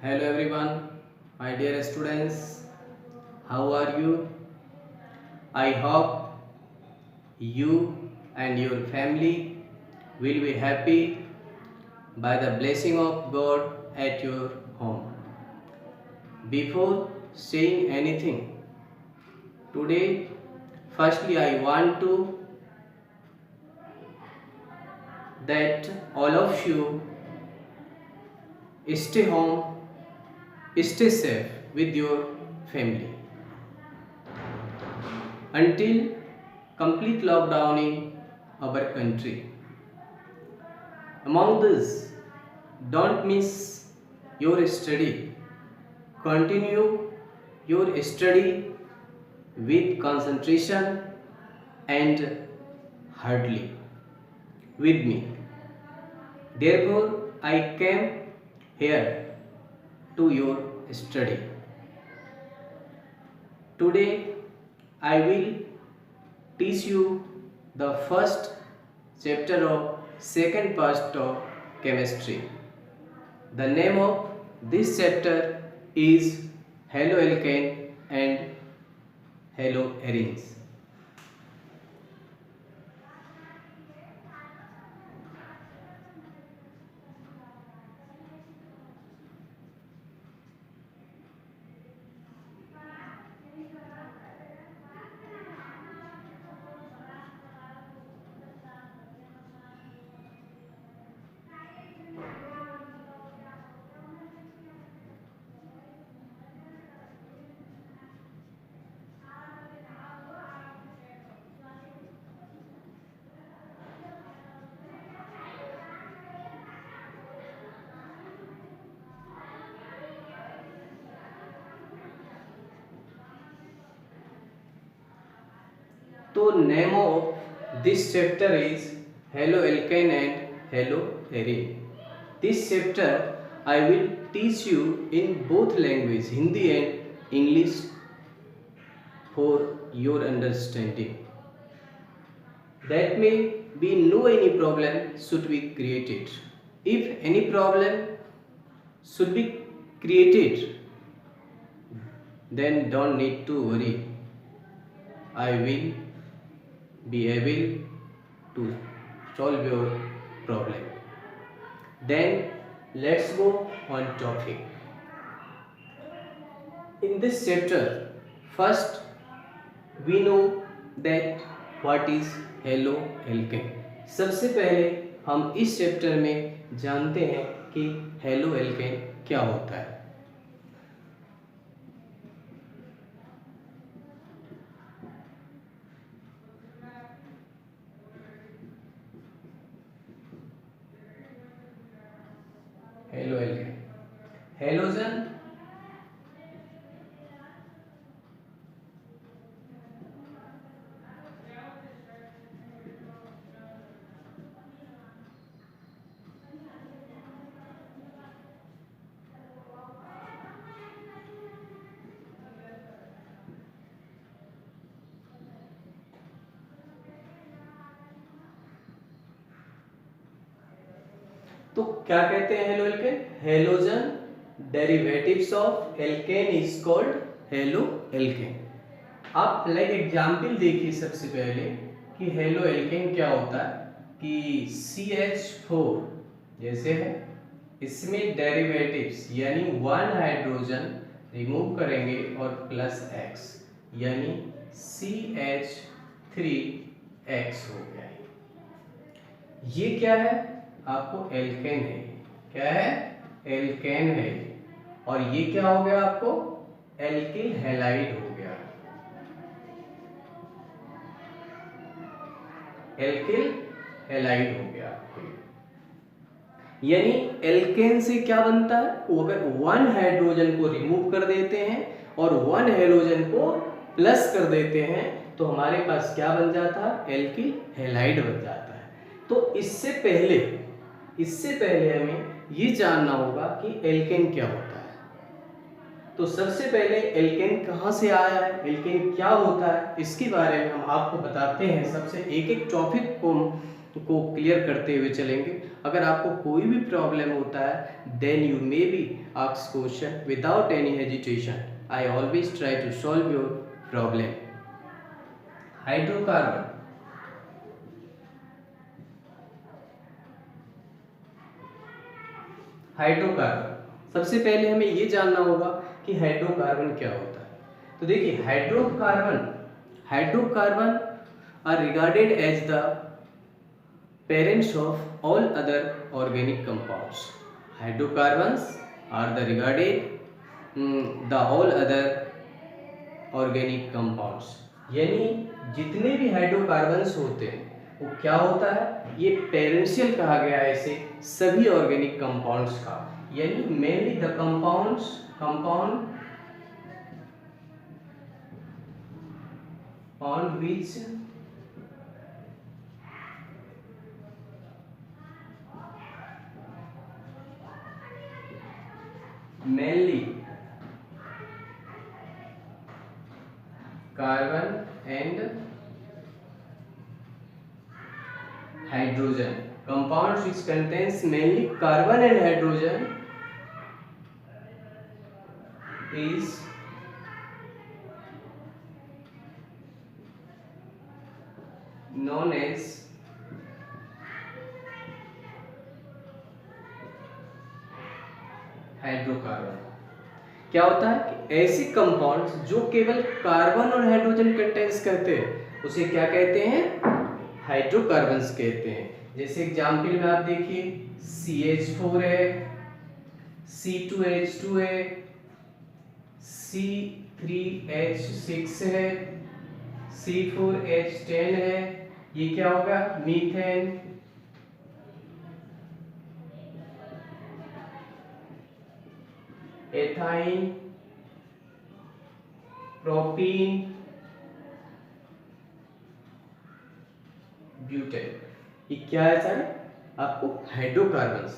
Hello everyone, my dear students. How are you? I hope you and your family will be happy by the blessing of God at your home. Before saying anything, today, firstly, I want to that all of you stay home, stay safe with your family until complete lockdown in our country. Among this, don't miss your study. Continue your study with concentration and hardly with me. Therefore, I came here to your study. Today, I will teach you the first chapter of second part of chemistry. The name of this chapter is haloalkane and haloarenes. So name of this chapter is haloalkane and haloarene. This chapter I will teach you in both language Hindi and English for your understanding. That may be no any problem should be created. If any problem should be created, then don't need to worry. I will be able to solve your problem. Then let's go on topic. In this chapter, first we know that what is haloalkane. सबसे पहले हम इस chapter में जानते हैं कि haloalkane क्या होता है. haloalkane, halogen तो क्या कहते हैं haloalkane? Halogen derivatives of alkene is called haloalkane. आप लाइक एग्जांपल देखिए सबसे पहले कि हेलोएल्केन क्या होता है कि CH4 जैसे है, इसमें डेरिवेटिव्स यानी वन हाइड्रोजन रिमूव करेंगे और प्लस X यानी CH3X हो गया. ये क्या है? आपको एल्केन है. क्या है? एल्केन है. और ये क्या हो गया आपको? एल्किल हैलाइड हो गया. एल्किल हैलाइड हो गया. यानी एल्केन से क्या बनता है? अगर वन हाइड्रोजन को रिमूव कर देते हैं और वन हाइड्रोजन को प्लस कर देते हैं तो हमारे पास क्या बन जाता है? एल्किल हैलाइड बन जाता है. तो इससे पहले हमें ये जानना होगा कि एल्केन क्या होता है. तो सबसे पहले एल्केन कहाँ से आया है, एल्केन क्या होता है, इसके बारे में हम आपको बताते हैं. सबसे एक एक टॉपिक को को क्लियर करते हुए चलेंगे। अगर आपको कोई भी प्रॉब्लम होता है then you may be ask question without any hesitation. I always try to solve your problem. Hydrocarbon, hydrocarbon, सबसे पहले हमें ये जानना होगा कि हाइड्रोकार्बन क्या होता है। तो देखिए hydrocarbon, hydrocarbon are regarded as the parents of all other organic compounds. Hydrocarbons are the regarded the all other organic compounds, यानी जितने भी हाइड्रोकार्बन्स होते हैं वो क्या होता है, ये पेरेंशियल कहा गया है इसे सभी ऑर्गेनिक कंपाउंड्स का, यानी mainly the compounds, compound on which mainly carbon and hydrogen, compounds which contains mainly carbon and hydrogen is known as hydrocarbon. क्या होता है कि ऐसे कंपाउंड्स जो केवल कार्बन और हाइड्रोजन कंटेंस करते हैं उसे क्या कहते हैं, हाइड्रोकार्बन्स कहते हैं। जैसे एग्जांपल में आप देखिए CH4 है, C2H2 है, C3H6 है, C4H10 है, ये क्या होगा, मीथेन, एथाइन, प्रोपीन, ब्यूटेन, ये क्या है सारे आपको हाइड्रोकार्बन्स।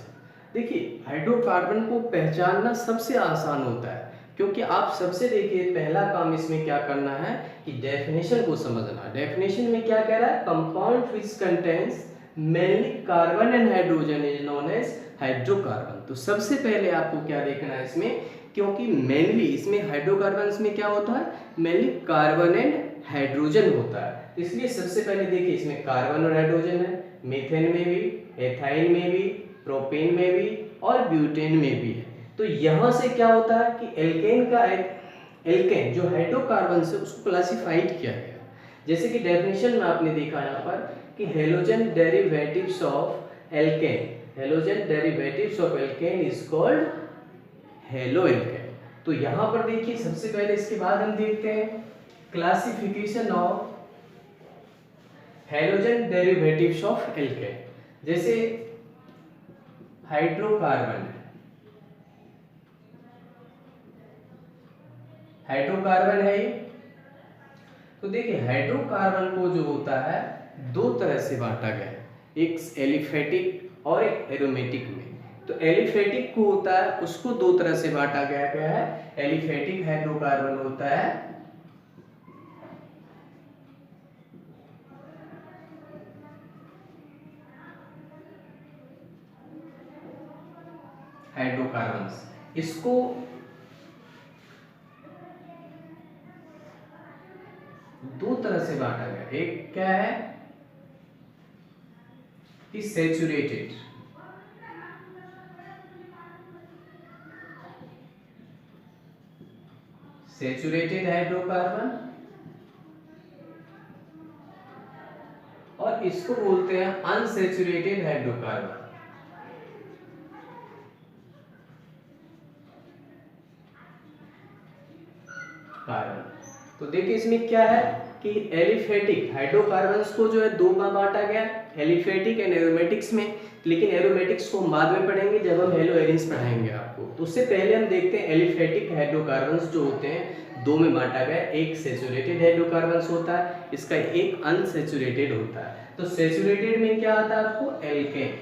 देखिए हाइड्रोकार्बन को पहचानना सबसे आसान होता है, क्योंकि आप सबसे देखिए पहला काम इसमें क्या करना है कि डेफिनेशन को समझना। डेफिनेशन में क्या कह रहा है, compound which contains mainly carbon and hydrogen is known as hydrocarbon. तो सबसे पहले आपको क्या देखना है इसमें, क्योंकि मेनली इसमें हाइड्रोकार्बन्स में क्या होता है, मेनली कार्बन एंड हाइड्रोजन होता है, इसलिए सबसे पहले देखिए इसमें कार्बन और हाइड्रोजन है, मीथेन में भी, एथाइन में भी, प्रोपेन में भी और ब्यूटेन में भी है। तो यहाँ से क्या होता है कि एल्केन का, एल्केन जो हाइड्रोकार्बन से उसको क्लासिफाइड किया गया। जैसे कि डेफिनेशन में आपने देखा यहाँ पर कि halogen derivatives of alkene, halogen derivatives of alkene is called halo alkane. तो यहाँ पर देखिए सबसे पहले इसके बाद हम देखते हैं classification of halogen derivatives of alkene. जैसे हाइड्रोकार्बन, हाइड्रोकार्बन है ये, तो देखिए हाइड्रोकार्बन को जो होता है दो तरह से बांटा गया है, एक एलिफेटिक और एक एरोमेटिक में। तो एलिफेटिक को होता है उसको दो तरह से बांटा गया है। एलिफेटिक हाइड्रोकार्बन होता है हाइड्रोकार्बन्स, इसको दो तरह से बांटा गया। एक क्या है कि सैचुरेटेड, सैचुरेटेड हाइड्रोकार्बन, और इसको बोलते हैं अनसैचुरेटेड हाइड्रोकार्बन। कार्बन, तो देखिए इसमें क्या है कि एलिफेटिक हाइड्रोकार्बन्स को जो है दो में बांटा गया, एलिफेटिक एंड एरोमेटिक्स में। लेकिन एरोमेटिक्स को हम बाद में पढ़ेंगे जब हम हेलो एरिन्स पढ़ाएंगे आपको। तो उससे पहले हम देखते हैं एलिफेटिक हाइड्रोकार्बन्स जो होते हैं दो में बांटा गया, एक सैचुरेटेड हाइड्रोकार्बन्स होता है, इसका एक अनसैचुरेटेड होता है। तो सैचुरेटेड में क्या आता है आपको, एल्केन,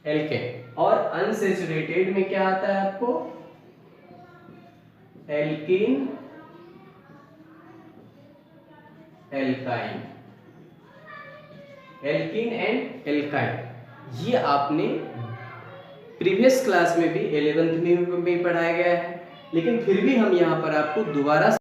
एल्केन, और अनसैचुरेटेड में क्या आता है आपको, alkene, alkyne. Alkene and alkyne. ये आपने प्रीवियस क्लास में भी 11th में भी पढ़ाया गया है, लेकिन फिर भी हम यहाँ पर आपको दोबारा